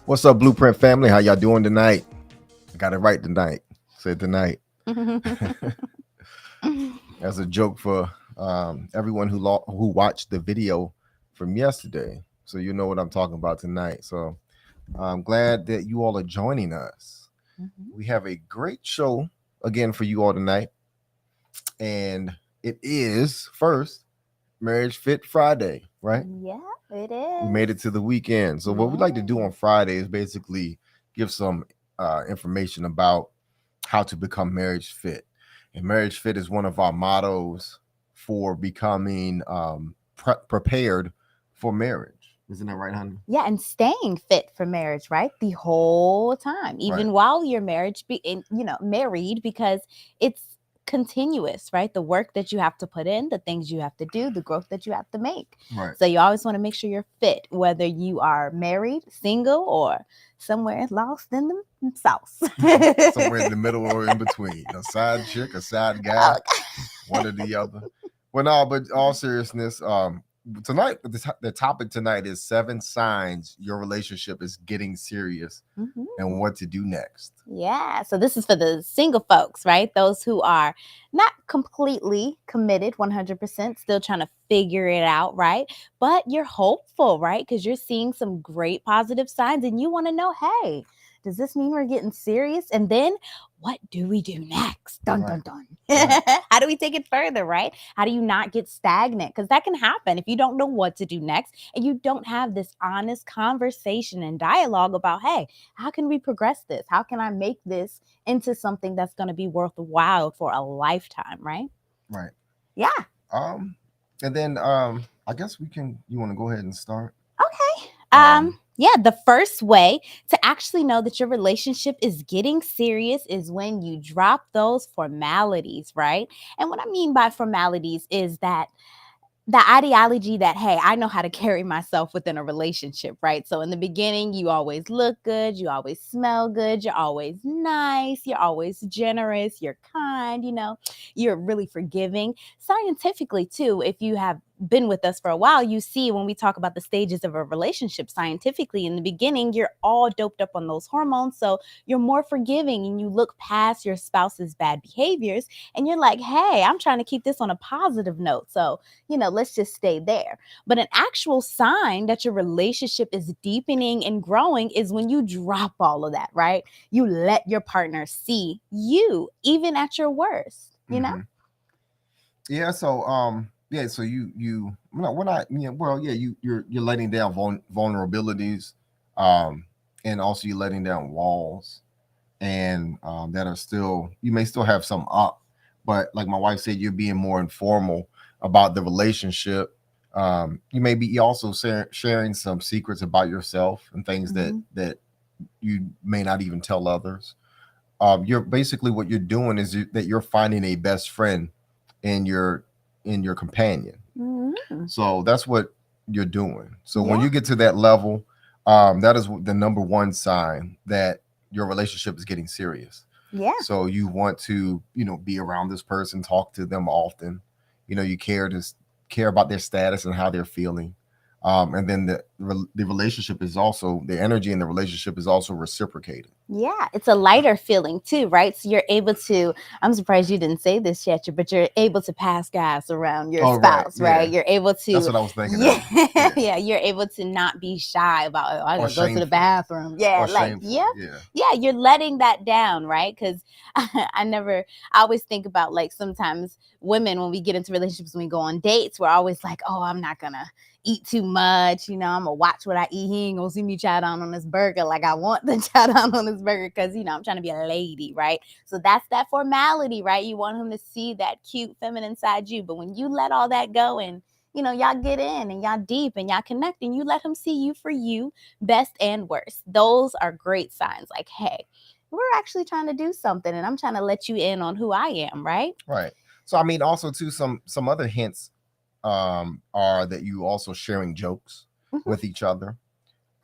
What's up, Blueprint family? How y'all doing tonight? I got it right tonight. Said tonight. As a joke for everyone who watched the video from yesterday, so you know what I'm talking about tonight. So I'm glad that you all are joining us. We have a great show again for you all tonight, and it is first Marriage Fit Friday, right? Yeah, it We made it is. to the weekend. So what we like to do Yeah. on Friday is basically give some information about how to become marriage fit. And marriage fit is one of our mottos for becoming prepared for marriage. Isn't that right, honey? Yeah, and staying fit for marriage, right? The whole time, Right. even while you're married, because it's continuous, right? The work that you have to put in, the things you have to do, the growth that you have to make. Right. So you always want to make sure you're fit, whether you are married, single, or somewhere lost in the sauce. Somewhere in the middle or in between. A side chick, a side guy, Oh, one or the other. Well, no, but all seriousness, tonight the topic tonight is 7 signs your relationship is getting serious and mhm. what to do next. Yeah, so this is for the single folks, right? Those who are not completely committed 100%, still trying to figure it out, right? But you're hopeful, right? Because you're seeing some great positive signs and you want to know, hey, does this mean we're getting serious? And then what do we do next? Dun, Right. dun, dun. Right. How do we take it further, right? How do you not get stagnant? Because that can happen if you don't know what to do next and you don't have this honest conversation and dialogue about, hey, how can we progress this? How can I make this into something that's going to be worthwhile for a lifetime, right? Right. Yeah. Um, and then I guess we can. You want to go ahead and start? Okay. Um, Yeah, the first way to actually know that your relationship is getting serious is when you drop those formalities, right? And what I mean by formalities is that the ideology that, hey, I know how to carry myself within a relationship, right? So in the beginning, you always look good, you always smell good, you're always nice, you're always generous, you're kind, you're really forgiving. Scientifically, too, if you have been with us for a while, you see when we talk about the stages of a relationship scientifically, in the beginning, you're all doped up on those hormones. So you're more forgiving and you look past your spouse's bad behaviors and you're like, hey, I'm trying to keep this on a positive note. So let's just stay there. But an actual sign that your relationship is deepening and growing is when you drop all of that, right? You let your partner see you, even at your worst. mhm. Yeah. Yeah. So you no, we're not. Yeah. Well, yeah. You're letting down vulnerabilities, um, and also you're letting down walls, and that are still you may still have some up, but like my wife said, you're being more informal about the relationship. You may be also sharing some secrets about yourself and things that Mm-hmm. you may not even tell others. You're basically what you're doing is that you're finding a best friend in your companion. Mm-hmm. So that's what you're doing. So when Yeah. you get to that level, that is the number one sign that your relationship is getting serious. Yeah. So you want to, be around this person, talk to them often. You care about their status and how they're feeling. And then the relationship is also the energy in the relationship is also reciprocated. Yeah, it's a lighter feeling too, right? So you're able to, I'm surprised you didn't say this yet, but you're able to pass gas around your Oh, right, spouse, right? yeah, You're able that's to, what I was thinking yeah, of. Yeah, yeah, you're able to not be shy about, oh, I or gotta go to the shameful, bathroom. Yeah, or like, shameful. yeah, Yeah, yeah, you're letting that down, right? Because I always think about like sometimes women, when we get into relationships, when we go on dates, we're always like, oh, I'm not gonna eat too much. I'm gonna watch what I eat. He ain't gonna see me chow down on this burger like I want to chow down on this burger because I'm trying to be a lady, right? So that's that formality, right? You want him to see that cute feminine side you, but when you let all that go and y'all get in and y'all deep and y'all connect and you let him see you for you, best and worst. Those are great signs. Like, hey, we're actually trying to do something and I'm trying to let you in on who I am, right? right. So I mean, also too, some other hints are that you also sharing jokes Mhm. with each other,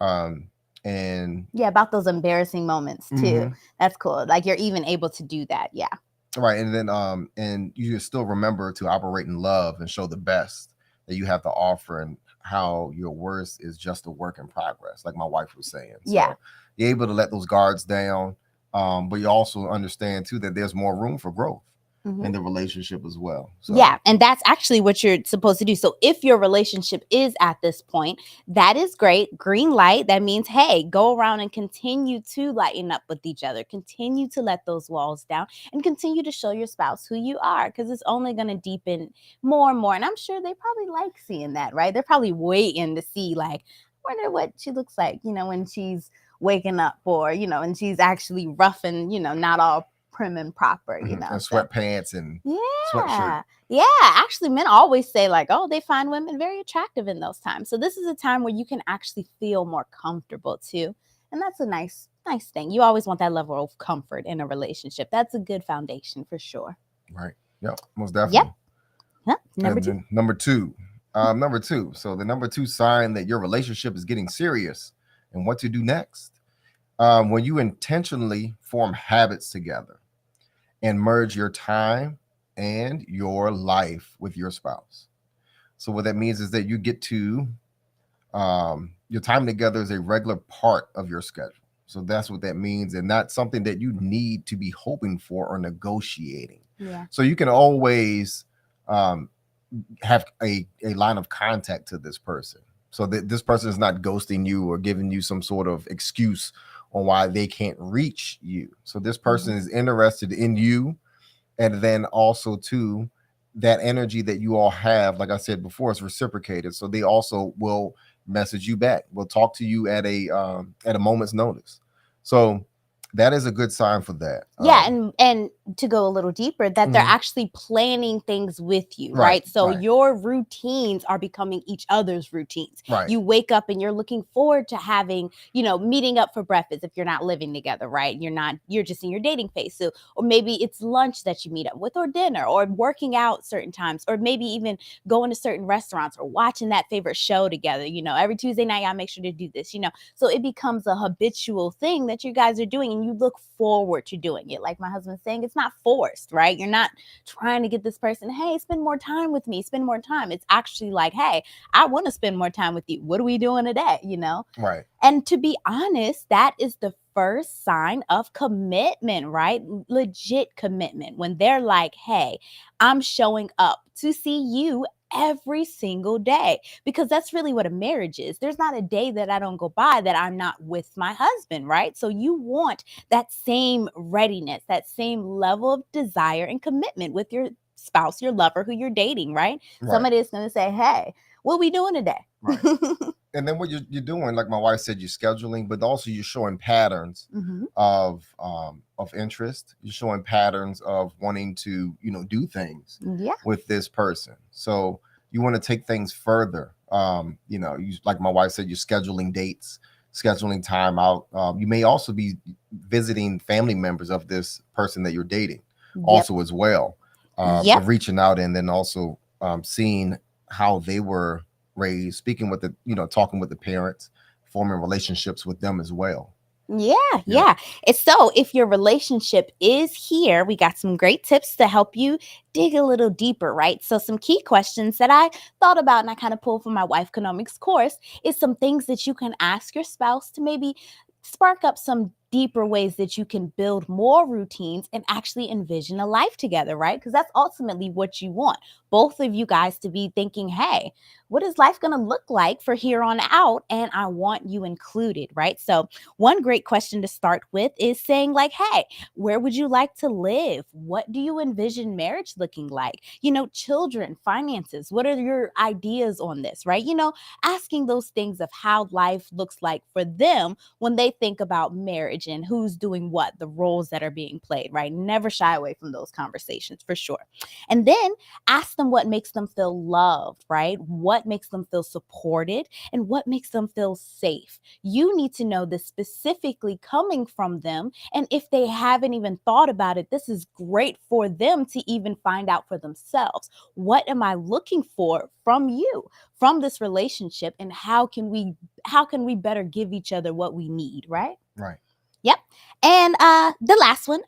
um, and Yeah, about those embarrassing moments too. mhm, That's cool. Like you're even able to do that. Yeah. right, and then and you still remember to operate in love and show the best that you have to offer, and how your worst is just a work in progress, like my wife was saying. Yeah. So you're able to let those guards down, but you also understand too that there's more room for growth in the relationship as well. So yeah, and that's actually what you're supposed to do. So if your relationship is at this point, that is great. Green light, that means, hey, go around and continue to lighten up with each other. Continue to let those walls down and continue to show your spouse who you are, because it's only going to deepen more and more. And I'm sure they probably like seeing that, right? They're probably waiting to see, like, wonder what she looks like, when she's waking up, or, and she's actually rough and, not all prim and proper, and So sweatpants and yeah. sweatshirt. Yeah. Actually, men always say, like, oh, they find women very attractive in those times. So this is a time where you can actually feel more comfortable too. And that's a nice thing. You always want that level of comfort in a relationship. That's a good foundation for sure. Right. Yep. Most definitely. Yep. Number two. Number two. Number two. So the number two sign that your relationship is getting serious and what to do next. When you intentionally form habits together and merge your time and your life with your spouse. So what that means is that you get to your time together is a regular part of your schedule. So that's what that means, and not something that you need to be hoping for or negotiating. Yeah. So you can always have a line of contact to this person, so that this person is not ghosting you or giving you some sort of excuse on why they can't reach you. So this person is interested in you, and then also too, that energy that you all have, like I said before, is reciprocated. So they also will message you back, will talk to you at a moment's notice. So that is a good sign for that. Yeah, and to go a little deeper, that they're actually planning things with you, right? So your routines are becoming each other's routines. Right. You wake up and you're looking forward to having, meeting up for breakfast if you're not living together, right? You're just in your dating phase. So, or maybe it's lunch that you meet up with, or dinner, or working out certain times, or maybe even going to certain restaurants or watching that favorite show together. Every Tuesday night, I make sure to do this, So it becomes a habitual thing that you guys are doing, and you look forward to doing it. Like my husband's saying, it's not forced, right? You're not trying to get this person, hey, spend more time with me, spend more time. It's actually like, hey, I want to spend more time with you. What are we doing today? Right. And to be honest, that is the first sign of commitment, right? Legit commitment. When they're like, hey, I'm showing up to see you every single day, because that's really what a marriage is. There's not a day that I don't go by that I'm not with my husband, right? So you want that same readiness, that same level of desire and commitment with your spouse, your lover, who you're dating, right? Somebody is going to say, hey, what are we doing today? Right. And then what you're doing, like my wife said, you're scheduling, but also you're showing patterns of interest. You're showing patterns of wanting to, do things with this person. So you want to take things further. You, like my wife said, you're scheduling dates, scheduling time out. You may also be visiting family members of this person that you're dating also as well. Of reaching out, and then also seeing how they were raised, speaking with talking with the parents, forming relationships with them as well. Yeah. It's so if your relationship is here, we got some great tips to help you dig a little deeper, right? So some key questions that I thought about and I kind of pulled from my Wife Economics course is some things that you can ask your spouse to maybe spark up some deeper ways that you can build more routines and actually envision a life together, right? Because that's ultimately what you want. Both of you guys to be thinking, hey, what is life going to look like for here on out? And I want you included, right? So one great question to start with is saying like, hey, where would you like to live? What do you envision marriage looking like? Children, finances, what are your ideas on this, right? Asking those things of how life looks like for them when they think about marriage and who's doing what, the roles that are being played, right? Never shy away from those conversations for sure. And then ask them what makes them feel loved, right? What makes them feel supported and what makes them feel safe. You need to know this specifically coming from them. And if they haven't even thought about it, this is great for them to even find out for themselves. What am I looking for from you, from this relationship? And how can we better give each other what we need, right? Right. Yep. And the last one,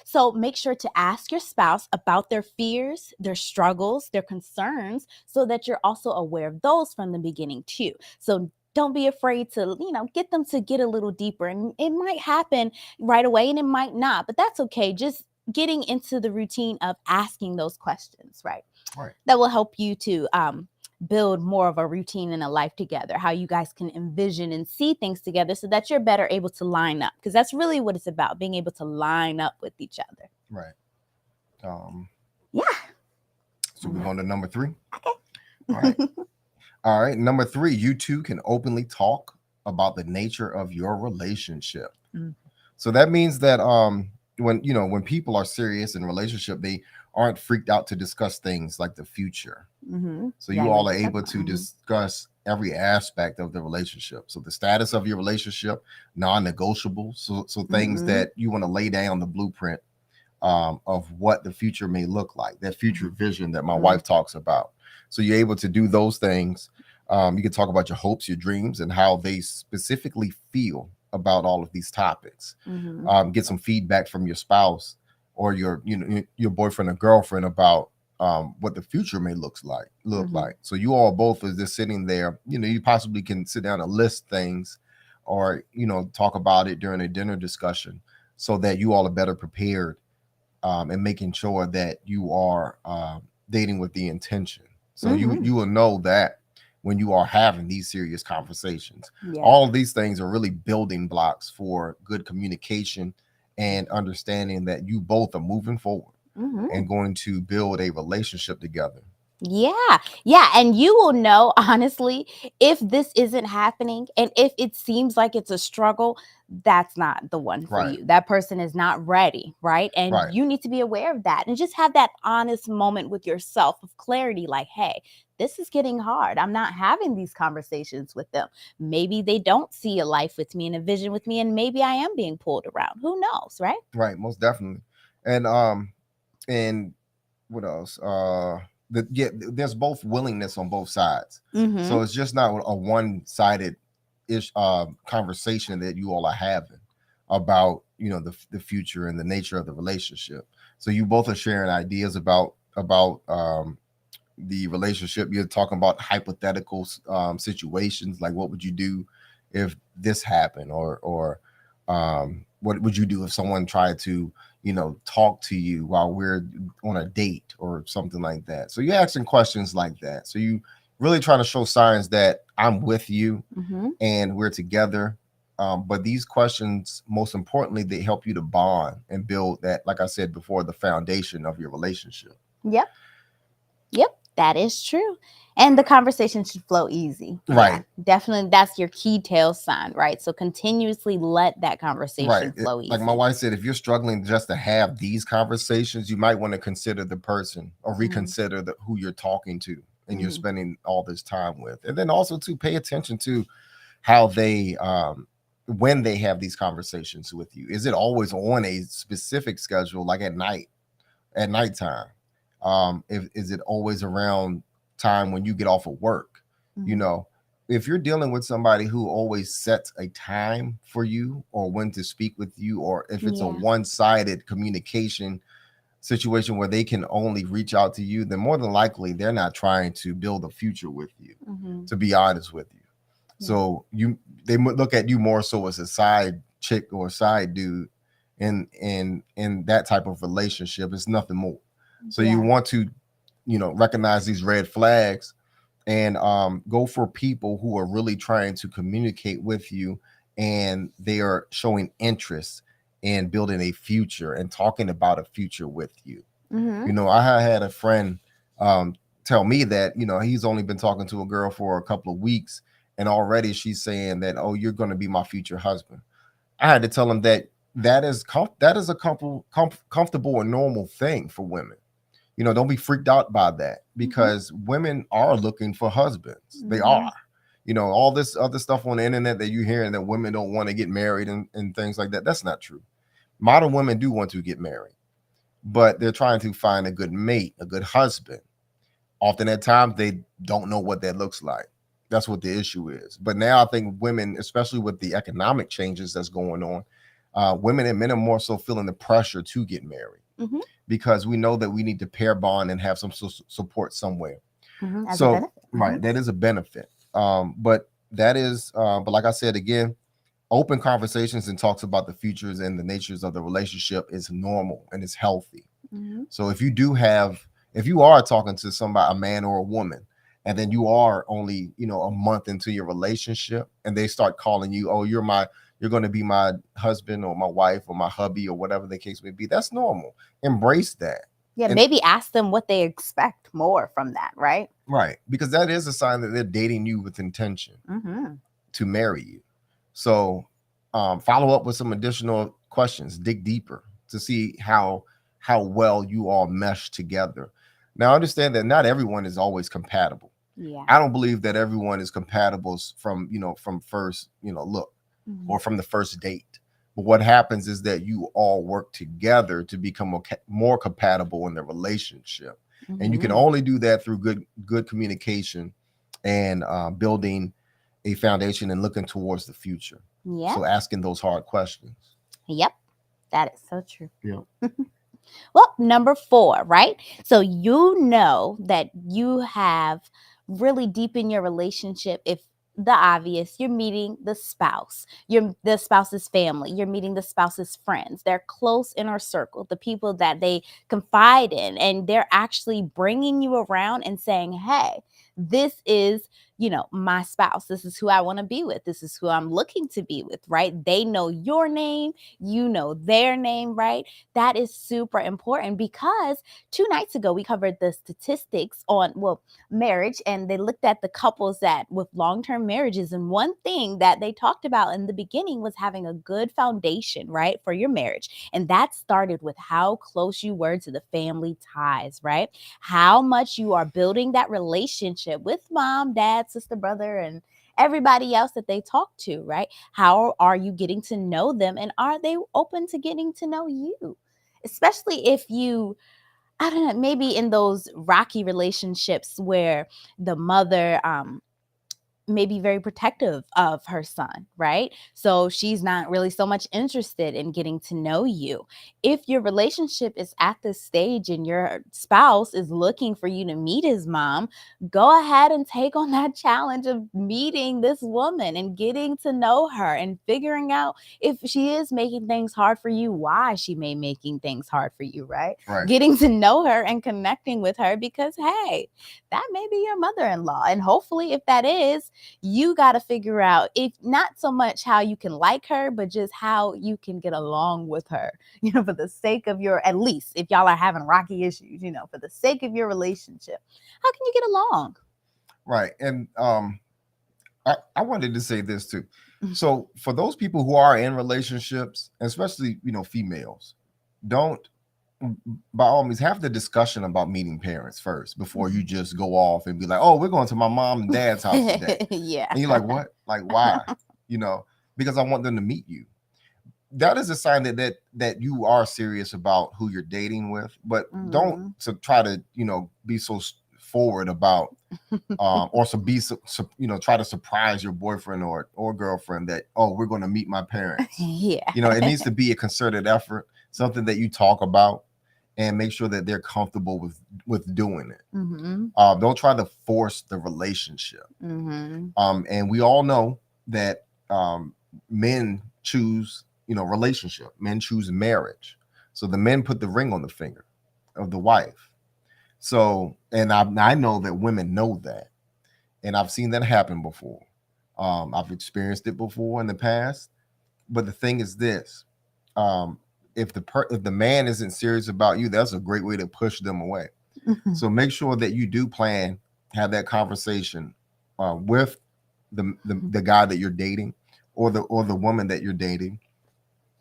so make sure to ask your spouse about their fears, their struggles, their concerns, so that you're also aware of those from the beginning too. So don't be afraid to, get them to get a little deeper. And it might happen right away and it might not, but that's okay. Just getting into the routine of asking those questions, right? Right. That will help you to build more of a routine and a life together, how you guys can envision and see things together so that you're better able to line up, because that's really what it's about, being able to line up with each other. Right. Yeah. So we're going to number 3. Okay. All right. All right. Number 3, you two can openly talk about the nature of your relationship. Mm. So that means that when people are serious in a relationship, they aren't freaked out to discuss things like the future. Mm-hmm. So you all are able to discuss every aspect of the relationship. So the status of your relationship, non-negotiable. So things that you want to lay down the blueprint of what the future may look like, that future vision that my wife talks about. So you're able to do those things. You can talk about your hopes, your dreams, and how they specifically feel about all of these topics. Get some feedback from your spouse or your boyfriend or girlfriend about what the future may look like. So you all both are just sitting there. You possibly can sit down and list things, or talk about it during a dinner discussion, so that you all are better prepared and making sure that you are dating with the intention. So you will know that when you are having these serious conversations. All of these things are really building blocks for good communication and understanding that you both are moving forward and going to build a relationship together. Yeah. And you will know, honestly, if this isn't happening and if it seems like it's a struggle, that's not the one for you. That person is not ready, right? And you need to be aware of that and just have that honest moment with yourself of clarity, like, hey, this is getting hard. I'm not having these conversations with them. Maybe they don't see a life with me and a vision with me, and maybe I am being pulled around. Who knows, right? Right, most definitely. And what else? There's both willingness on both sides. So it's just not a one-sided conversation that you all are having about the future and the nature of the relationship. So you both are sharing ideas about the relationship. You're talking about hypothetical situations, like what would you do if this happened, or what would you do if someone tried to talk to you while we're on a date or something like that. So you're asking questions like that. So you really trying to show signs that I'm with you and we're together. But these questions, most importantly, they help you to bond and build that, like I said before, the foundation of your relationship. Yep, that is true. And the conversation should flow easy. Right. Yeah, definitely. That's your key tail sign, right? So continuously let that conversation flow easy. Like my wife said, if you're struggling just to have these conversations, you might want to consider the person or reconsider who you're talking to and you're spending all this time with. And then also to pay attention to how they, when they have these conversations with you. Is it always on a specific schedule, like at nighttime? Is it always around time when you get off of work? If you're dealing with somebody who always sets a time for you or when to speak with you, or if it's a one-sided communication situation where they can only reach out to you, then more than likely they're not trying to build a future with you, to be honest with you. So they look at you more so as a side chick or side dude in that type of relationship. It's nothing more. So you want to recognize these red flags and go for people who are really trying to communicate with you, and they are showing interest in building a future and talking about a future with you. I had a friend tell me that he's only been talking to a girl for a couple of weeks, and already she's saying that, oh, you're going to be my future husband. I had to tell him that is a comfortable and normal thing for women. Don't be freaked out by that, because women are looking for husbands. They are. All this other stuff on the internet that you're hearing that women don't want to get married and things like that. That's not true. Modern women do want to get married, but they're trying to find a good mate, a good husband. Often at times they don't know what that looks like. That's what the issue is. But now I think women, especially with the economic changes that's going on, Women and men are more so feeling the pressure to get married Mhm. because we know that we need to pair bond and have some support somewhere. Mhm. As a So, benefit. right, that is a benefit. But that is, but like I said again, open conversations and talks about the futures and the natures of the relationship is normal and it's healthy. Mhm. So if you are talking to somebody, a man or a woman, and then you are only, a month into your relationship and they start calling you, oh, you're going to be my husband or my wife or my hubby or whatever the case may be. That's normal. Embrace that. Yeah, And maybe ask them what they expect more from that, right? right, because that is a sign that they're dating you with intention Mhm. to marry you. So follow up with some additional questions, dig deeper to see how well you all mesh together. Now understand that not everyone is always compatible. Yeah. I don't believe that everyone is compatible from from first look Mhm. or from the first date. But what happens is that you all work together to become more compatible in the relationship, and you can Mhm. only do that through good communication and building a foundation and looking towards the future. Yeah. So asking those hard questions. Yep. That is so true. Yeah. Well, number 4, right? So you know that you have really deepened your relationship if the obvious, you're meeting the spouse, you're the spouse's family, you're meeting the spouse's friends, their close inner circle, the people that they confide in, and they're actually bringing you around and saying, hey, this is, my spouse. This is who I want to be with. This is who I'm looking to be with, right? They know your name, you know their name, right? That is super important because 2 nights ago we covered the statistics on, marriage, and they looked at the couples that with long-term marriages, and one thing that they talked about in the beginning was having a good foundation, right, for your marriage. And that started with how close you were to the family ties, right? How much you are building that relationship with mom, dad, sister, brother, and everybody else that they talk to, right? How are you getting to know them, and are they open to getting to know you? Especially if you, I don't know, maybe in those rocky relationships where the mother may be very protective of her son, right? So she's not really so much interested in getting to know you. If your relationship is at this stage and your spouse is looking for you to meet his mom, go ahead and take on that challenge of meeting this woman and getting to know her and figuring out if she is making things hard for you, why she may making things hard for you, right? Right. Getting to know her and connecting with her because, hey, that may be your mother-in-law. And hopefully, if that is, you got to figure out, if not so much how you can like her, but just how you can get along with her, for the sake of your, at least if y'all are having rocky issues, for the sake of your relationship, how can you get along? Right. And I wanted to say this too. So for those people who are in relationships, especially, females, don't, by all means, have the discussion about meeting parents first before you just go off and be like, oh, we're going to my mom and dad's house today. Yeah. And you're like, what? Like, why? Because I want them to meet you. That is a sign that you are serious about who you're dating with, but don't to try to, be so forward about or try to surprise your boyfriend or girlfriend that, oh, we're going to meet my parents. Yeah. It needs to be a concerted effort, something that you talk about and make sure that they're comfortable with doing it. Don't try to force the relationship. And we all know that men choose relationship, men choose marriage. So the men put the ring on the finger of the wife. So, and I know that women know that, and I've seen that happen before. I've experienced it before in the past. But the thing is this: if the man isn't serious about you, that's a great way to push them away. So make sure that you do have that conversation with the guy that you're dating, or the woman that you're dating,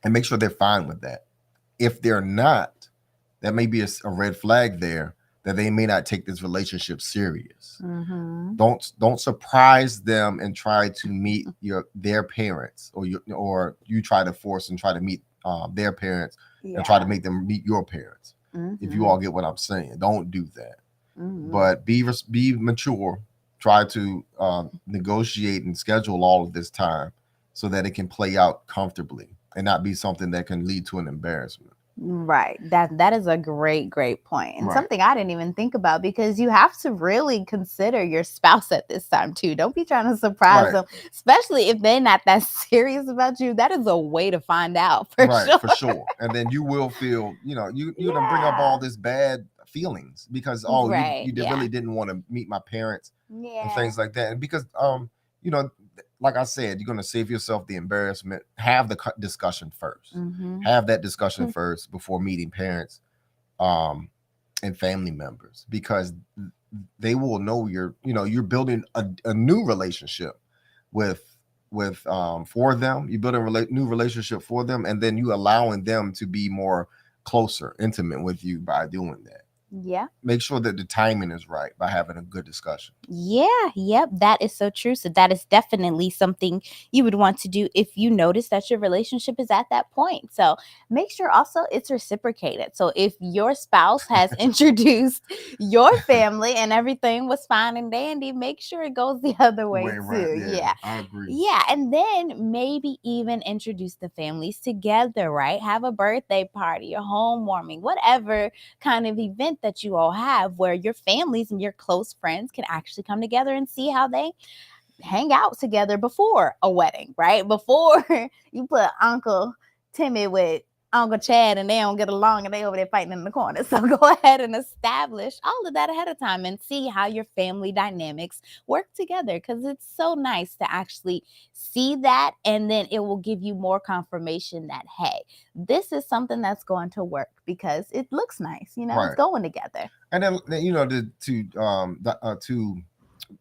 and make sure they're fine with that. If they're not, that may be a red flag there, that they may not take this relationship serious. Don't surprise them and try to meet their parents, or you try to force and try to meet their parents and try to make them meet your parents. If you all get what I'm saying, don't do that. But be mature. Try to negotiate and schedule all of this time so that it can play out comfortably and not be something that can lead to an embarrassment. Right. That is a great point. And Right. something I didn't even think about, because you have to really consider your spouse at this time too. Don't be trying to surprise Right. them, especially if they're not that serious about you. That is a way to find out for Right, sure. for sure. And then you will feel, you're gonna bring up all Yeah. this bad feelings because Right. really Yeah. didn't want to meet my parents and Yeah. things like that. And because you know, like I said, you're gonna save yourself the embarrassment. Have the discussion first. Mm-hmm. Have that discussion first before meeting parents um and family members, because they will know you're building a new relationship with for them. You build a new relationship for them, and then you allowing them to be more closer, intimate with you by doing that. Yeah. Make sure that the timing is right by having a good discussion. Yeah, yep, that is so true. So that is definitely something you would want to do if you notice that your relationship is at that point. So make sure also it's reciprocated. So if your spouse has introduced your family and everything was fine and dandy, make sure it goes the other way Right. too. Yeah, Yeah. I agree. Yeah, and then maybe even introduce the families together, right? Have a birthday party, a homewarming, whatever kind of event that you all have where your families and your close friends can actually come together and see how they hang out together before a wedding, right? Before you put Uncle Timmy with Uncle Chad and they don't get along and they over there fighting in the corner. So go ahead and establish all of that ahead of time and see how your family dynamics work together, because it's so nice to actually see that, and then it will give you more confirmation that, hey, this is something that's going to work because it looks nice, it's Right. going together. And then to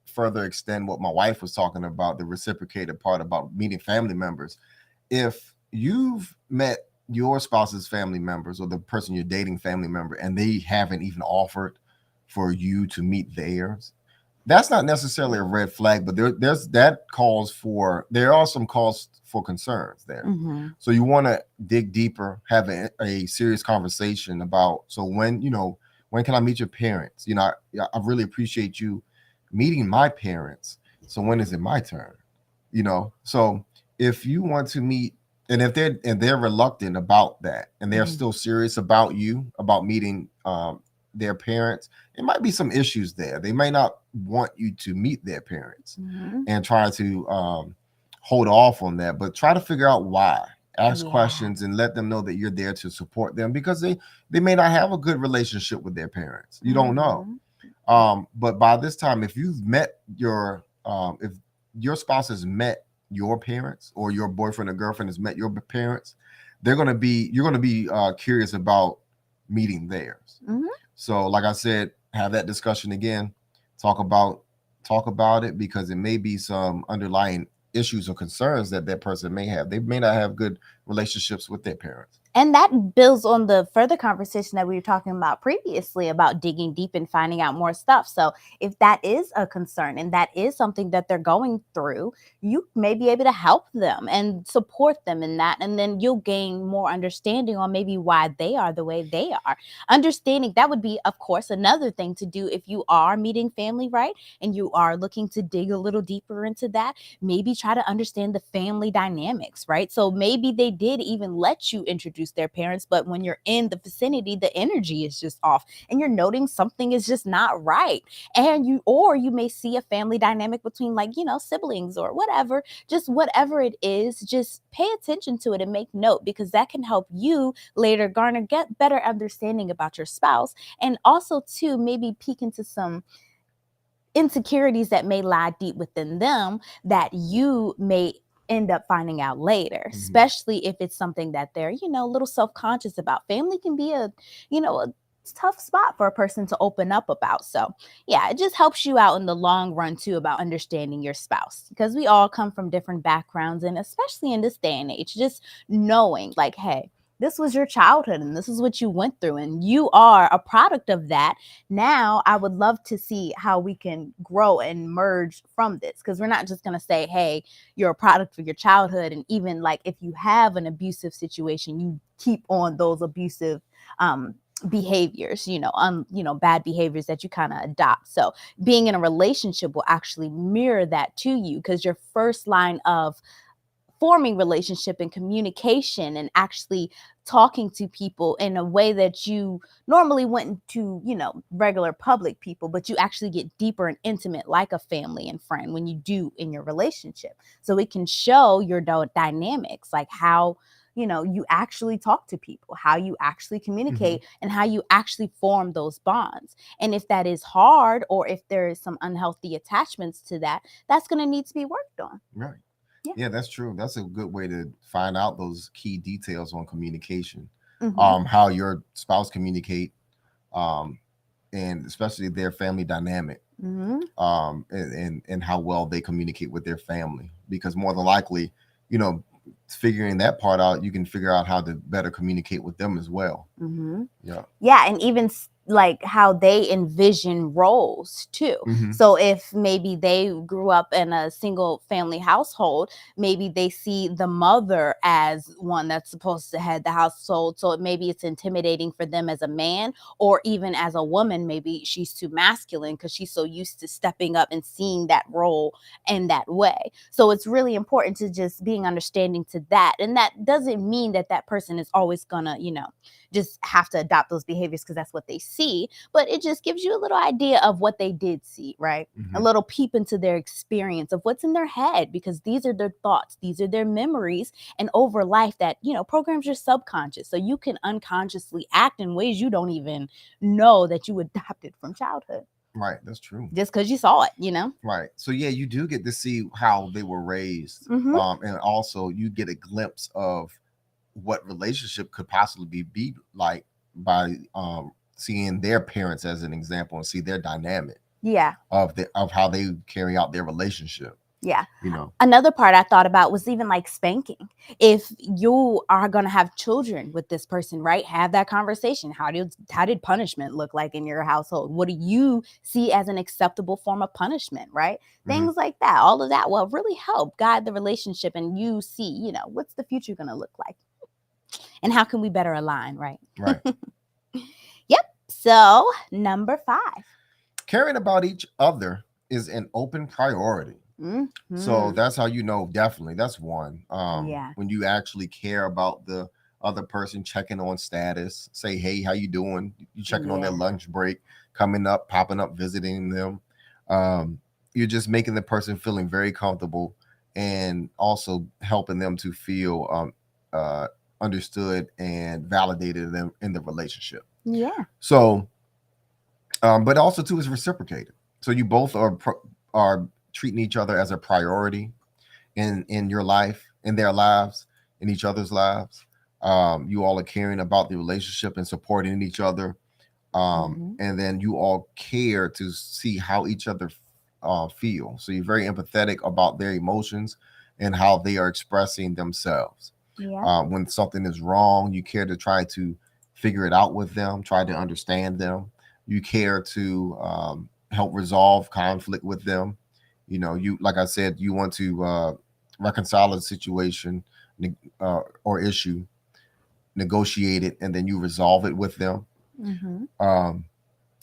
further extend what my wife was talking about, the reciprocated part about meeting family members. If you've met your spouse's family members or the person you're dating family member and they haven't even offered for you to meet theirs, that's not necessarily a red flag, but there are some calls for concerns there. Mm-hmm. So you want to dig deeper, have a serious conversation about, so when can I meet your parents? I really appreciate you meeting my parents. So when is it my turn? So if you want to meet, and if they're reluctant about that, and they're still serious about meeting their parents, it might be some issues there. They may not want you to meet their parents and try to hold off on that, but try to figure out why. Ask questions and let them know that you're there to support them, because they may not have a good relationship with their parents. You don't know. But by this time, if you've met if your spouse has met your parents, or your boyfriend or girlfriend has met your parents, you're going to be curious about meeting theirs. So like I said, have that discussion again, talk about it, because it may be some underlying issues or concerns that person may have. They may not have good relationships with their parents. And that builds on the further conversation that we were talking about previously about digging deep and finding out more stuff. So if that is a concern and that is something that they're going through, you may be able to help them and support them in that. And then you'll gain more understanding on maybe why they are the way they are. Understanding that would be, of course, another thing to do if you are meeting family, right? And you are looking to dig a little deeper into that. Maybe try to understand the family dynamics, right? So maybe they did even let you introduce their parents, but when you're in the vicinity, the energy is just off and you're noting something is just not right. And you may see a family dynamic between siblings or whatever, just whatever it is, just pay attention to it and make note, because that can help you later get better understanding about your spouse, and also too maybe peek into some insecurities that may lie deep within them that you may end up finding out later, especially if it's something that they're, a little self-conscious about. Family can be a tough spot for a person to open up about. So yeah, it just helps you out in the long run too about understanding your spouse, because we all come from different backgrounds, and especially in this day and age, just knowing like, hey, this was your childhood and this is what you went through and you are a product of that. Now I would love to see how we can grow and merge from this, because we're not just going to say, hey, you're a product of your childhood, and even like if you have an abusive situation, you keep on those abusive behaviors, bad behaviors that you kind of adopt. So being in a relationship will actually mirror that to you, because your first line of forming relationship and communication and actually talking to people in a way that you normally wouldn't to, regular public people, but you actually get deeper and intimate like a family and friend when you do in your relationship. So it can show your dynamics, like how, you actually talk to people, how you actually communicate, and how you actually form those bonds. And if that is hard, or if there is some unhealthy attachments to that, that's going to need to be worked on. Right. Yeah. Yeah, that's true. That's a good way to find out those key details on communication. Mm-hmm. How your spouse communicate, um, and especially their family dynamic, Mm-hmm. and how well they communicate with their family. Because more than likely, you know, figuring that part out, you can figure out how to better communicate with them as well. Mm-hmm. Yeah. Yeah, and even like how they envision roles too. So if maybe they grew up in a single family household, maybe they see the mother as one that's supposed to head the household. So maybe it's intimidating for them as a man, or even as a woman, maybe she's too masculine because she's so used to stepping up and seeing that role in that way. So it's really important to just being understanding to that. And that doesn't mean that that person is always gonna, just have to adopt those behaviors because that's what they see, but it just gives you a little idea of what they did see, right? A little peep into their experience of what's in their head, because these are their thoughts, these are their memories, and over life that, programs your subconscious. So you can unconsciously act in ways you don't even know that you adopted from childhood. Right, that's true. Just because you saw it. Right. So yeah, you do get to see how they were raised, and also you get a glimpse of what relationship could possibly be like by seeing their parents as an example and see their dynamic of how they carry out their relationship. Yeah. Another part I thought about was even like spanking. If you are going to have children with this person, right? Have that conversation. How did punishment look like in your household? What do you see as an acceptable form of punishment, right? Things like that. All of that will really help guide the relationship, and you see, what's the future going to look like? And how can we better align, right? Right. Yep. So, number 5. Caring about each other is an open priority. So that's how definitely that's one. When you actually care about the other person, checking on status, say, hey, how you doing? You checking on their lunch break, coming up, popping up, visiting them. You're just making the person feeling very comfortable, and also helping them to feel understood and validated in the relationship. Yeah. So, but also too is reciprocated. So you both are treating each other as a priority in your life, in their lives, in each other's lives. You all are caring about the relationship and supporting each other. And then you all care to see how each other feel. So you're very empathetic about their emotions and how they are expressing themselves. Yeah. When something is wrong, you care to try to figure it out with them, try to understand them. You care to help resolve conflict with them. You, like I said, you want to reconcile a situation or issue, negotiate it, and then you resolve it with them.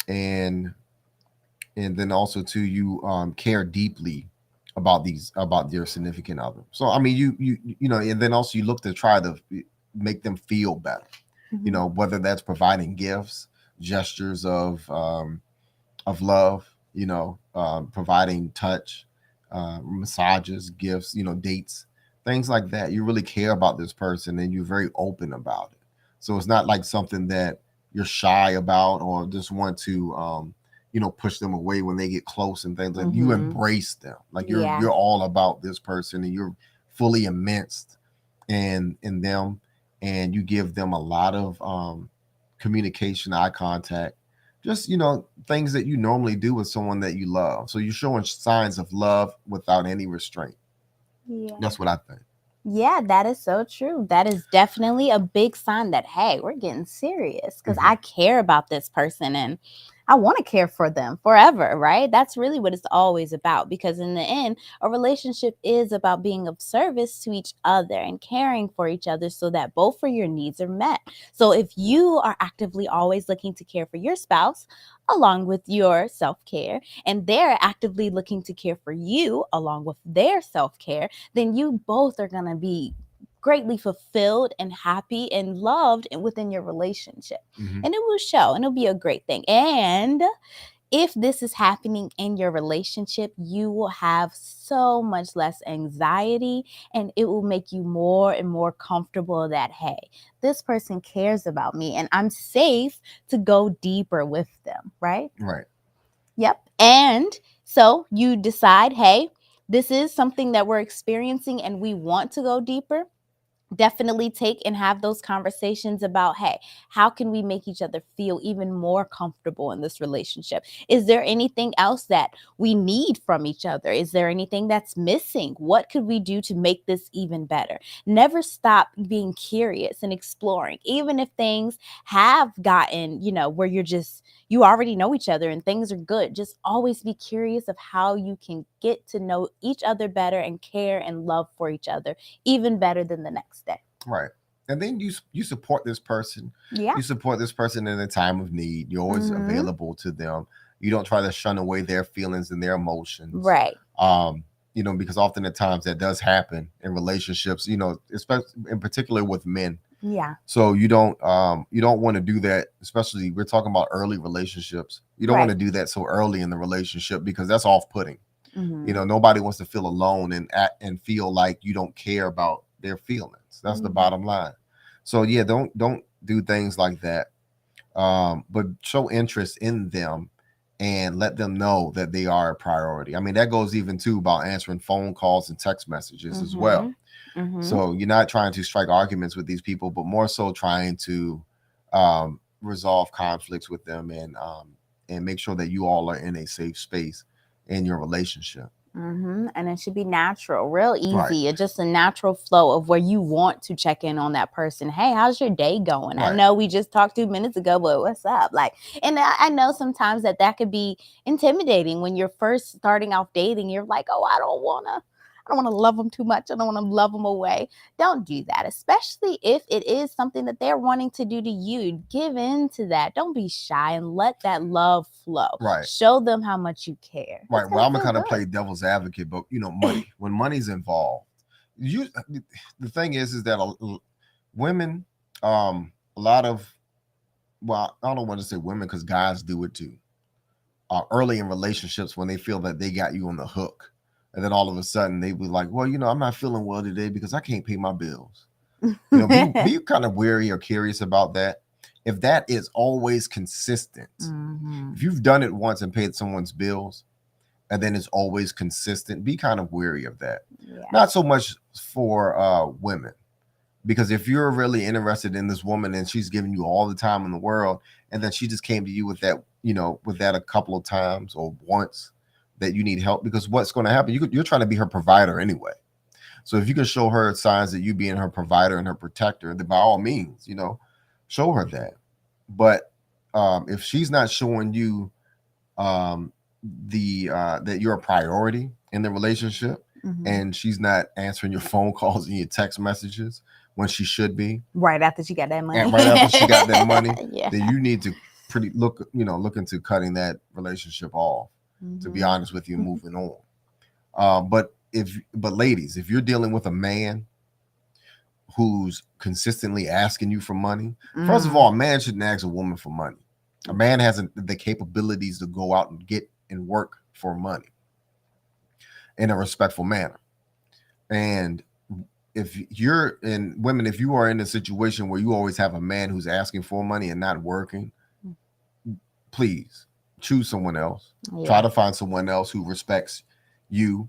And then also too, you care deeply about their significant other. So I mean, and then also you look to try to make them feel better. Whether that's providing gifts, gestures of love, providing touch, massages, gifts, dates, things like that. You really care about this person, and you're very open about it. So it's not like something that you're shy about or just want to push them away when they get close and things. Like you embrace them, like you're all about this person, and you're fully immersed in them, and you give them a lot of communication, eye contact, just things that you normally do with someone that you love. So you're showing signs of love without any restraint. That's what I think. Yeah, that is so true. That is definitely a big sign that, hey, we're getting serious, because I care about this person and I want to care for them forever, right? That's really what it's always about, because in the end, a relationship is about being of service to each other and caring for each other so that both of your needs are met. So if you are actively always looking to care for your spouse, along with your self-care, and they're actively looking to care for you along with their self-care, then you both are going to be greatly fulfilled and happy and loved within your relationship. Hmm. And it will show, and it'll be a great thing. And if this is happening in your relationship, you will have so much less anxiety, and it will make you more and more comfortable that, hey, this person cares about me and I'm safe to go deeper with them, right? Right. Yep. And so you decide, hey, this is something that we're experiencing and we want to go deeper. Definitely take and have those conversations about, hey, how can we make each other feel even more comfortable in this relationship? Is there anything else that we need from each other? Is there anything that's missing? What could we do to make this even better? Never stop being curious and exploring, even if things have gotten, where you already know each other and things are good. Just always be curious of how you can get to know each other better and care and love for each other even better than the next day. Right. And then you support this person. Yeah. You support this person in a time of need. You're always Mhm. available to them. You don't try to shun away their feelings and their emotions. Right. Because often at times that does happen in relationships, especially in particular with men. Yeah. So you don't want to do that, especially we're talking about early relationships. You don't want to Right. do that so early in the relationship because that's off-putting. Mhm. Nobody wants to feel alone and feel like you don't care about their feelings. That's the Mhm. bottom line. So yeah, don't do things like that. But show interest in them and let them know that they are a priority. I mean, that goes even too about answering phone calls and text messages as well. Mhm. Mhm. So you're not trying to strike arguments with these people, but more so trying to resolve conflicts with them and make sure that you all are in a safe space in your relationship. And it should be natural, real Right. easy. It's just a natural flow of where you want to check in on that person. Hey, how's your day going? I Right. know we just talked 2 minutes ago, but what's up? Like, and I know sometimes that could be intimidating when you're first starting off dating. You're like, oh, I don't want to love them too much. I don't want to love them away. Don't do that, especially if it is something that they're wanting to do to you. Give in to that. Don't be shy and let that love flow. Right. Show them how much you care. Right. It's Well, gonna I'm gonna feel kind of good. play devil's advocate, but money. When money's involved, you the thing is that women, a lot of well, I don't want to say women because guys do it too. Early in relationships when they feel that they got you on the hook, and then all of a sudden they be like, well, I'm not feeling well today because I can't pay my bills. Be kind of wary or curious about that. If that is always consistent, Mhm. if you've done it once and paid someone's bills and then it's always consistent, be kind of wary of that. Yeah. Not so much for women, because if you're really interested in this woman and she's giving you all the time in the world, and then she just came to you with that, with that a couple of times or once that you need help, because what's going to happen? You're trying to be her provider anyway. So if you can show her signs that you being her provider and her protector, then by all means, show her that. But if she's not showing you um, the that you're a priority in the relationship, Mhm. and she's not answering your phone calls and your text messages when she should be, Right after she got that money. and right after she got that money, Yeah. then you need to look into cutting that relationship off. To be Mhm. honest with you, moving on. But ladies, if you're dealing with a man who's consistently asking you for money, first of Mm. all, a man shouldn't ask a woman for money. A man has the capabilities to go out and get and work for money in a respectful manner. And if you're in women, if you are in a situation where you always have a man who's asking for money and not working, please choose someone else. Try Yeah. to find someone else who respects you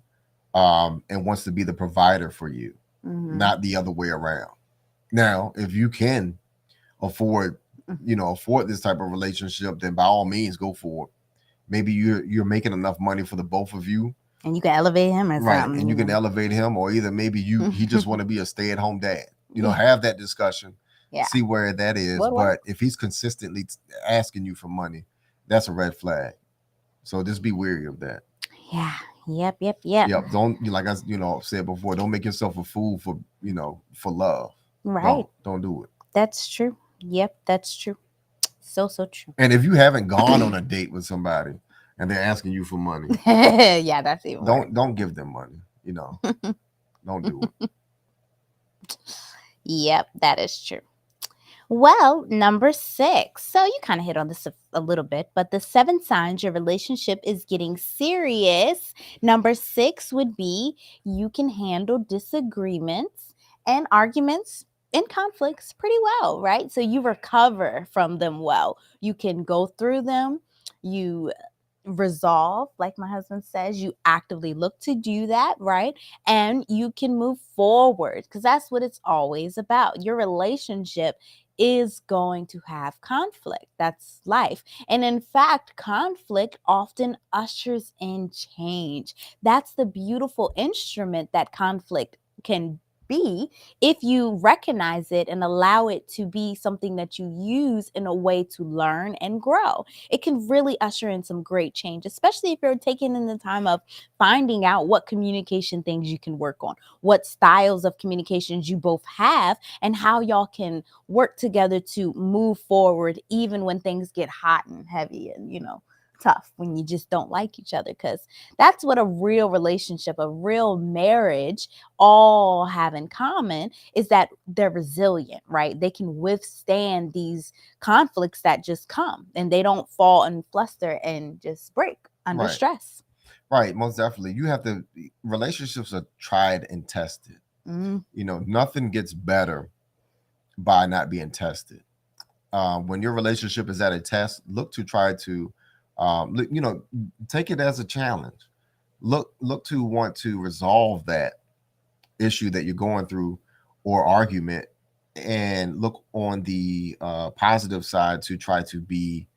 and wants to be the provider for you, Mhm. not the other way around. Now, if you can afford, afford this type of relationship, then by all means go for it. Maybe you're making enough money for the both of you, And you can elevate him or right? something, And you can elevate him, or either maybe he just want to be a stay-at-home dad. Yeah. Have that discussion, Yeah. see where that is. What works? But if he's consistently asking you for money, that's a red flag. So just be wary of that. Yeah. Yep. Yep. Don't like I said before. Don't make yourself a fool for love. Right. Don't do it. That's true. Yep, that's true. So, so true. And if you haven't gone on a date with somebody and they're asking you for money, Yeah, that's even worse. don't give them money. Don't do it. Yep, that is true. Well, number 6. So you kind of hit on this a little bit, but the 7 signs your relationship is getting serious. Number 6 would be you can handle disagreements and arguments and conflicts pretty well, right? So you recover from them well. You can go through them. You resolve, like my husband says, you actively look to do that, right? And you can move forward because that's what it's always about. Your relationship is going to have conflict. That's life. And in fact, conflict often ushers in change. That's the beautiful instrument that conflict can be if you recognize it and allow it to be something that you use in a way to learn and grow. It can really usher in some great change, especially if you're taking in the time of finding out what communication things you can work on, what styles of communications you both have, and how y'all can work together to move forward, even when things get hot and heavy and, tough when you just don't like each other. Because that's what a real relationship, a real marriage all have in common is that they're resilient, right? They can withstand these conflicts that just come and they don't fall and fluster and just break under Right. stress. Right. Most definitely. Relationships are tried and tested. Mm. Nothing gets better by not being tested. When your relationship is at a test, look to try to, take it as a challenge. Look to want to resolve that issue that you're going through or argument, and look on the positive side to try to be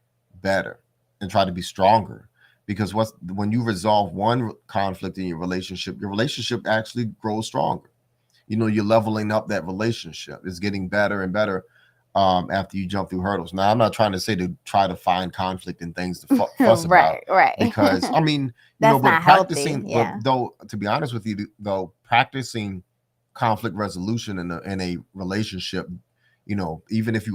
better and try to be stronger. Because when you resolve one conflict in your relationship actually grows stronger. You're leveling up that relationship. It's getting better and better after you jump through hurdles. Now, I'm not trying to say to try to find conflict and things to fuss about, Right. because I mean, That's but not healthy. but Yeah. though, to be honest with you, though, practicing conflict resolution in a relationship, even if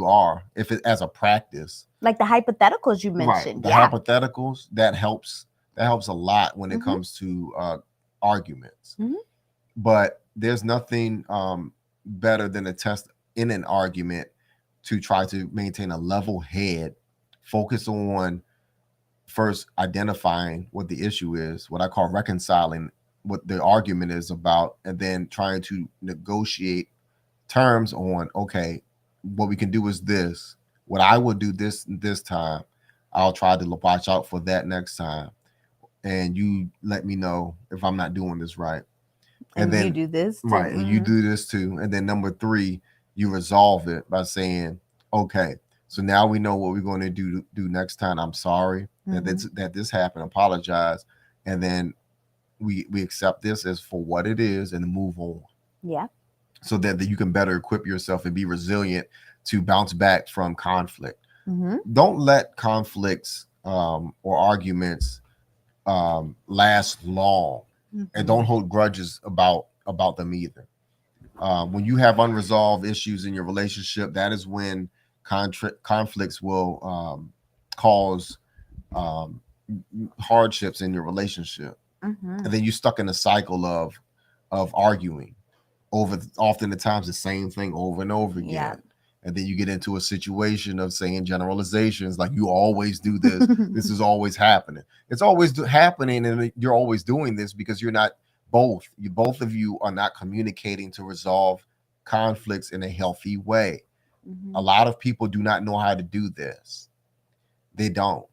it as a practice, Like the hypotheticals you right? mentioned. The Yeah. hypotheticals that helps a lot when it comes to arguments. Mhm. But there's nothing better than a test in an argument to try to maintain a level head, focus on first identifying what the issue is, what I call reconciling what the argument is about, and then trying to negotiate terms on, okay, what we can do is this. What I will do this time, I'll try to watch out for that next time. And you let me know if I'm not doing this right. And you Then do this too. right, and you do this too. And then number 3, you resolve it by saying, okay, so now we know what we're going to do next time. I'm sorry that this happened. Apologize, and then we accept this as for what it is and move on. Yeah. So that you can better equip yourself and be resilient to bounce back from conflict. Mm-hmm. Don't let conflicts or arguments last long, and don't hold grudges about them either. When you have unresolved issues in your relationship, that is when conflicts will cause um, hardships in your relationship, and then you're stuck in a cycle of arguing over often the times the same thing over and over again. Yeah. And then you get into a situation of saying generalizations like, you always do this. This is always happening. It's always happening, and you're always doing this because you're not both of you are not communicating to resolve conflicts in a healthy way. A lot of people do not know how to do this. They don't,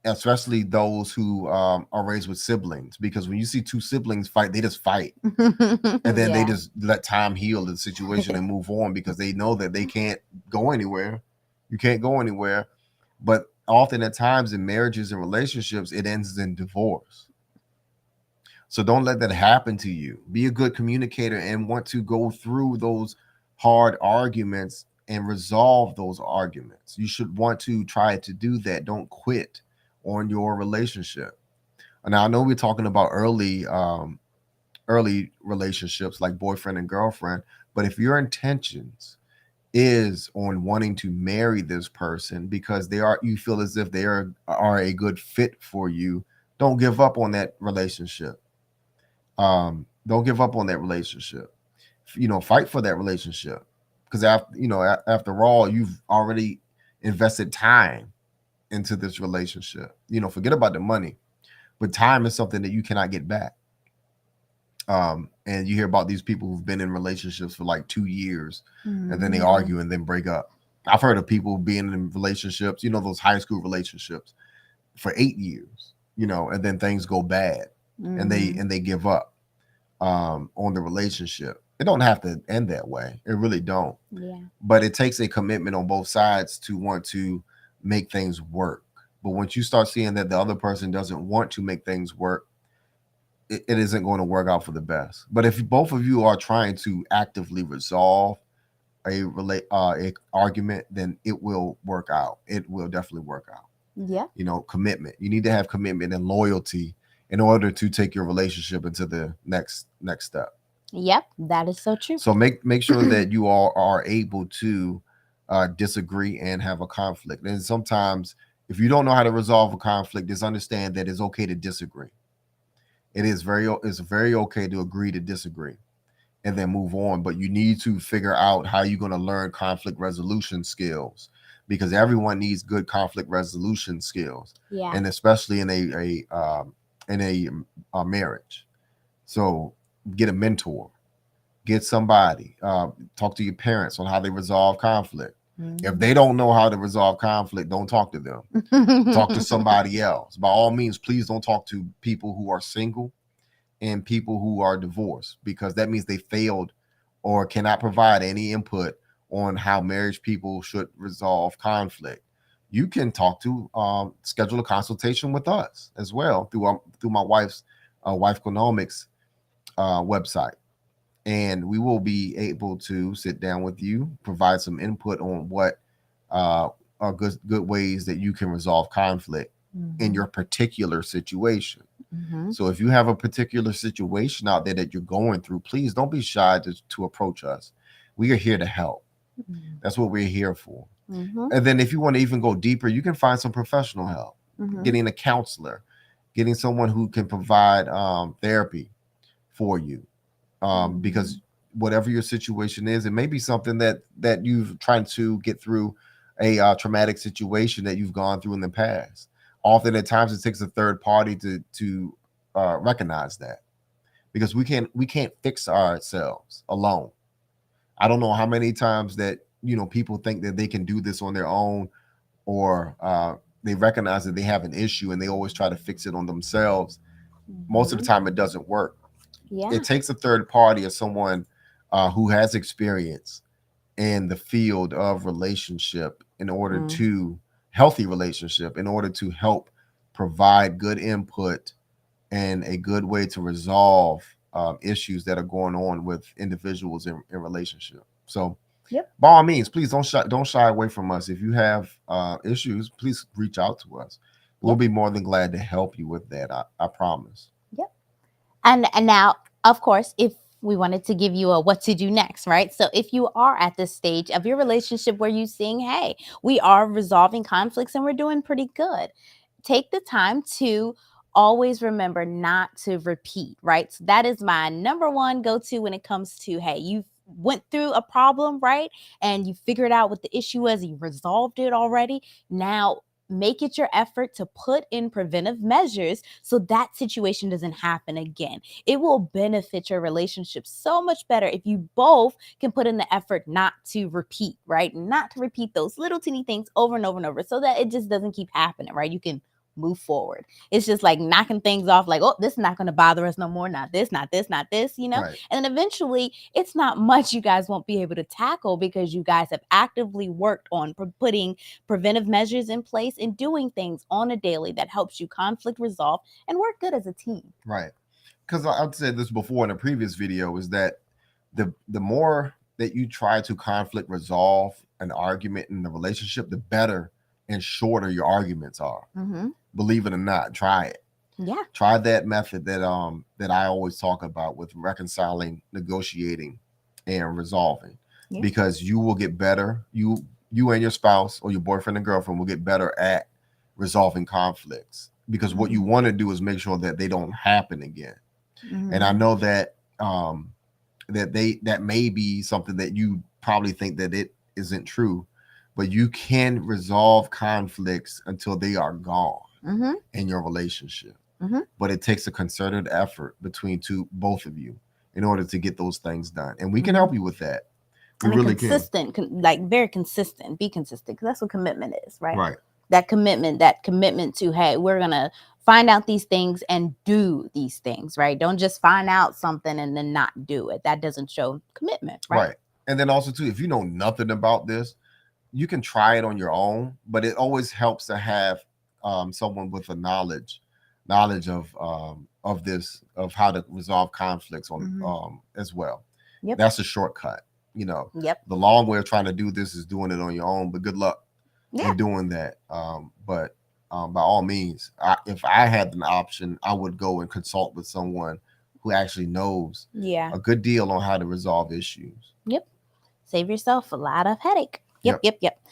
especially those who are raised with siblings, because when you see two siblings fight, they just fight, and then they just let time heal the situation and move on, because they know that they can't go anywhere. You can't go anywhere. But often at times in marriages and relationships, it ends in divorce. So don't let that happen to you. Be a good communicator and want to go through those hard arguments and resolve those arguments. You should want to try to do that. Don't quit on your relationship. Now, I know we're talking about early relationships like boyfriend and girlfriend, but if your intentions is on wanting to marry this person because you feel as if they are a good fit for you, don't give up on that relationship. Don't give up on that relationship. Fight for that relationship, because after all, you've already invested time into this relationship. Forget about the money, but time is something that you cannot get back. And you hear about these people who've been in relationships for like 2 years, and then they argue and then break up. I've heard of people being in relationships, those high school relationships, for 8 years, and then things go bad, and they give up on the relationship. It don't have to end that way. It really don't. Yeah. But it takes a commitment on both sides to want to make things work. But once you start seeing that the other person doesn't want to make things work, it isn't going to work out for the best. But if both of you are trying to actively resolve a argument, then it will work out. It will definitely work out. Yeah. Commitment. You need to have commitment and loyalty in order to take your relationship into the next step. Yep, that is so true. So make sure that you all are able to disagree and have a conflict. And sometimes, if you don't know how to resolve a conflict, just understand that it's okay to disagree. It's very okay to agree to disagree and then move on. But you need to figure out how you're going to learn conflict resolution skills, because everyone needs good conflict resolution skills. Yeah. And especially in a marriage. So get a mentor, get somebody, talk to your parents on how they resolve conflict. If they don't know how to resolve conflict, don't talk to them. Talk to somebody else. By all means, please don't talk to people who are single and people who are divorced, because that means they failed or cannot provide any input on how marriage people should resolve conflict. You can talk to schedule a consultation with us as well through my wife's Wifeconomics website. And we will be able to sit down with you, provide some input on what are good ways that you can resolve conflict in your particular situation. So if you have a particular situation out there that you're going through, please don't be shy to approach us. We are here to help. That's what we're here for. And then if you want to even go deeper, you can find some professional help, getting a counselor, getting someone who can provide therapy for you. Because whatever your situation is, it may be something that you've tried to get through a traumatic situation that you've gone through in the past. Often at times it takes a third party to recognize that, because we can't fix ourselves alone. I don't know how many times that people think that they can do this on their own, or they recognize that they have an issue and they always try to fix it on themselves. Most of the time it doesn't work. Yeah. It takes a third party or someone who has experience in the field of relationship in order to healthy relationship, in order to help provide good input and a good way to resolve issues that are going on with individuals in relationship. So by all means, please don't shy away from us. If you have issues, please reach out to us. We'll be more than glad to help you with that. I promise. Yep. And now, of course, if we wanted to give you a what to do next, right? So if you are at this stage of your relationship where you're seeing, hey, we are resolving conflicts and we're doing pretty good, take the time to always remember not to repeat, right? So that is my number one go-to when it comes to, hey, you went through a problem, right? And you figured out what the issue was, you resolved it already. Now make it your effort to put in preventive measures so that situation doesn't happen again. It will benefit your relationship so much better if you both can put in the effort not to repeat, right? Not to repeat those little teeny things over and over and over, so that it just doesn't keep happening, right? You can move forward. It's just like knocking things off, like, oh, this is not going to bother us no more. Not this, not this, not this, Right. And then eventually it's not much you guys won't be able to tackle, because you guys have actively worked on putting preventive measures in place and doing things on a daily that helps you conflict resolve and work good as a team. Right. Because I've said this before in a previous video, is that the more that you try to conflict resolve an argument in the relationship, the better and shorter your arguments are. Believe it or not, try it. Yeah. Try that method that I always talk about with reconciling, negotiating, and resolving. Yeah. because you will get better. You and your spouse or your boyfriend and girlfriend will get better at resolving conflicts, because what you Mhm. want to do is make sure that they don't happen again. And I Mhm. know that that may be something that you probably think that it isn't true, but you can resolve conflicts until they are gone Mhm. in your relationship. Mhm. But it takes a concerted effort between both of you in order to get those things done, and we can Mhm. help you with that. We And then really can. consistent, like very consistent. Be consistent, because that's what commitment is, right? Right. That commitment to, hey, we're gonna find out these things and do these things, right? Don't just find out something and then not do it. That doesn't show commitment, right? Right. And then also too, if you know nothing about this, you can try it on your own, but it always helps to have someone with a knowledge of this, of how to resolve conflicts on Mm-hmm. as well. Yep. That's a shortcut. You know, Yep. the long way of trying to do this is doing it on your own. But good luck Yeah. in doing that. But by all means, if I had an option, I would go and consult with someone who actually knows Yeah. a good deal on how to resolve issues. Yep. Save yourself a lot of headache. Yep. Yep. Yep. Yep.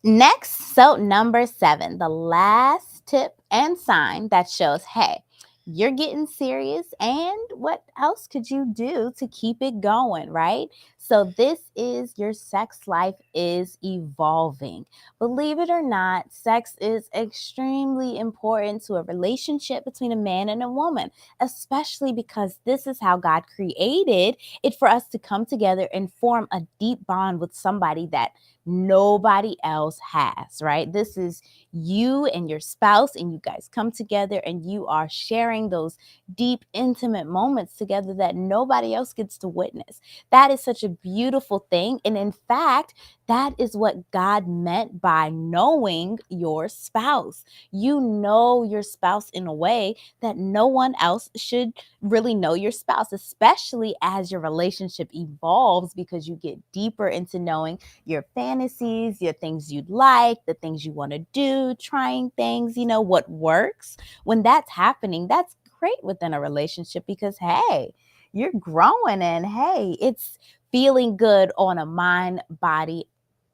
Next, so number 7, the last tip and sign that shows, hey, you're getting serious, and what else could you do to keep it going, right? So this is your sex life is evolving. Believe it or not, sex is extremely important to a relationship between a man and a woman, especially because this is how God created it, for us to come together and form a deep bond with somebody that nobody else has, right? This is you and your spouse, and you guys come together and you are sharing those deep, intimate moments together that nobody else gets to witness. That is such a beautiful thing. And in fact, that is what God meant by knowing your spouse. You know your spouse in a way that no one else should really know your spouse, especially as your relationship evolves, because you get deeper into knowing your fantasies, your things you'd like, the things you want to do, trying things, what works. When that's happening, that's great within a relationship, because, hey, you're growing, and hey, it's feeling good on a mind, body,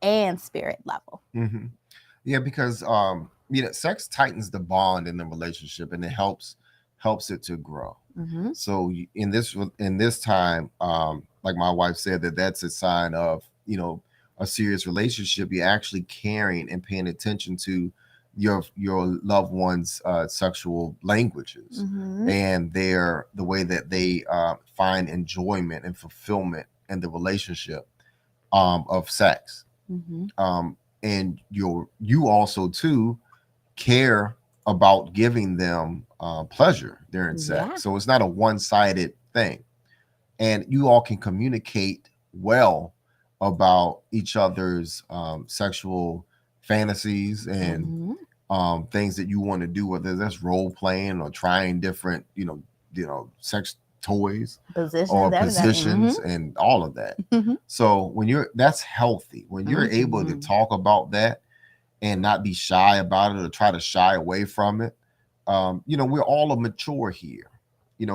and spirit level. Hmm. Yeah, because sex tightens the bond in the relationship, and it helps it to grow. Mm-hmm. So in this time, like my wife said, that's a sign of a serious relationship. You're actually caring and paying attention to your loved one's sexual languages Mm-hmm. and the way that they find enjoyment and fulfillment in the relationship of sex. Mm-hmm. And you also too care about giving them pleasure during Yeah. sex. So it's not a one-sided thing. And you all can communicate well about each other's sexual fantasies and Mm-hmm. things that you want to do, whether that's role playing or trying different, sex toys or Positions, everything. positions and all of that. Mm-hmm. So that's healthy when you're able to Mm-hmm. talk about that and not be shy about it or try to shy away from it. We're all mature here.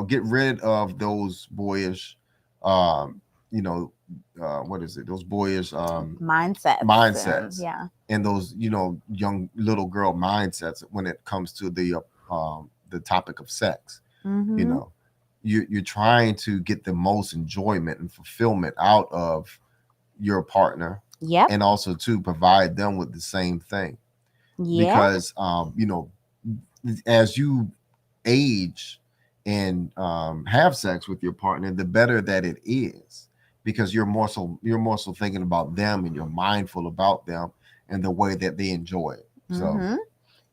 Get rid of those boyish, um, you know, what is it? Those boyish Mindsets, and mindsets yeah. and those, young little girl mindsets when it comes to the topic of sex. You Mm-hmm. know, you're trying to get the most enjoyment and fulfillment out of your partner, Yep. and also to provide them with the same thing, Yeah. because as you age and have sex with your partner, the better that it is, because you're more so thinking about them, and you're mindful about them and the way that they enjoy it. So Mm-hmm.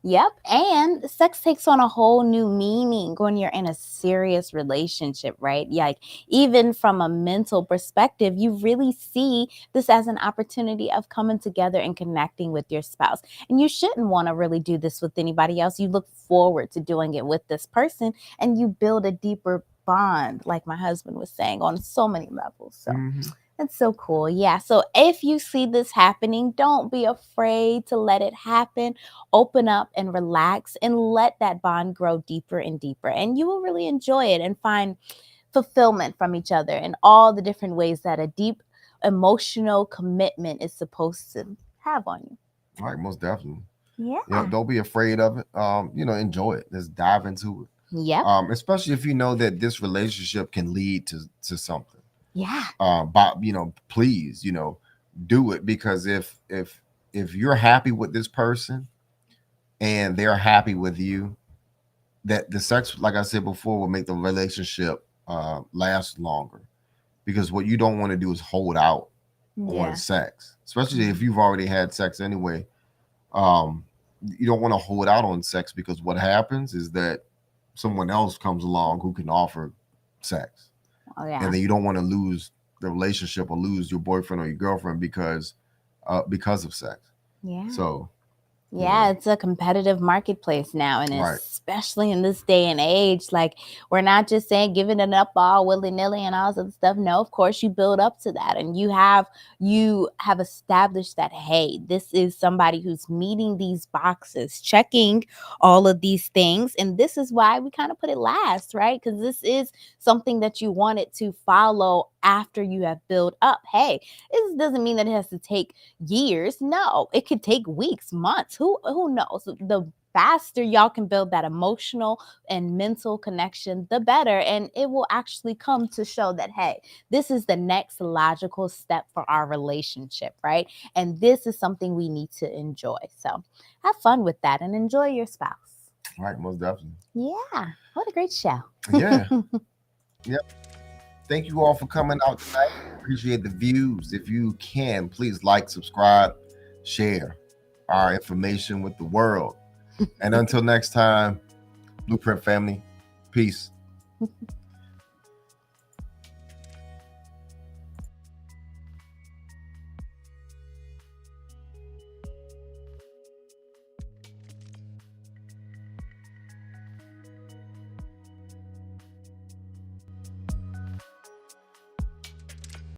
Yep. And sex takes on a whole new meaning when you're in a serious relationship, right? Like, even from a mental perspective, you really see this as an opportunity of coming together and connecting with your spouse. And you shouldn't want to really do this with anybody else. You look forward to doing it with this person, and you build a deeper bond, like my husband was saying, on so many levels. So mhm. that's so cool. Yeah. So if you see this happening, don't be afraid to let it happen. Open up and relax, and let that bond grow deeper and deeper. And you will really enjoy it and find fulfillment from each other in all the different ways that emotional commitment is supposed to have on you. All right, most definitely. Yeah. Don't be afraid of it. Enjoy it. Just dive into it. Yep. Especially if you know that this relationship can lead to something. Yeah. But please, do it, because if you're happy with this person and they're happy with you, that the sex, like I said before, will make the relationship last longer. Because what you don't want to do is hold out on Yeah. sex, especially if you've already had sex anyway. Um, you don't want to hold out on sex, because what happens is that someone else comes along who can offer sex, Oh yeah. and then you don't want to lose the relationship or lose your boyfriend or your girlfriend because of sex. Yeah. So Yeah, it's a competitive marketplace now. And right, especially in this day and age, like we're not just saying giving it up all willy-nilly and all this other stuff. No, of course you build up to that. And you have established that, hey, this is somebody who's meeting these boxes, checking all of these things. And this is why we kind of put it last, right? Because this is something that you wanted to follow after you have built up. Hey, it doesn't mean that it has to take years. No, it could take weeks, months. Who knows? The faster y'all can build that emotional and mental connection, the better. And it will actually come to show that, hey, this is the next logical step for our relationship, right? And this is something we need to enjoy. So have fun with that and enjoy your spouse. right, most definitely. Yeah. What a great show. Yeah. Yep. Thank you all for coming out tonight. Appreciate the views. If you can, please like, subscribe, share our information with the world. And until next time, Blueprint family, peace.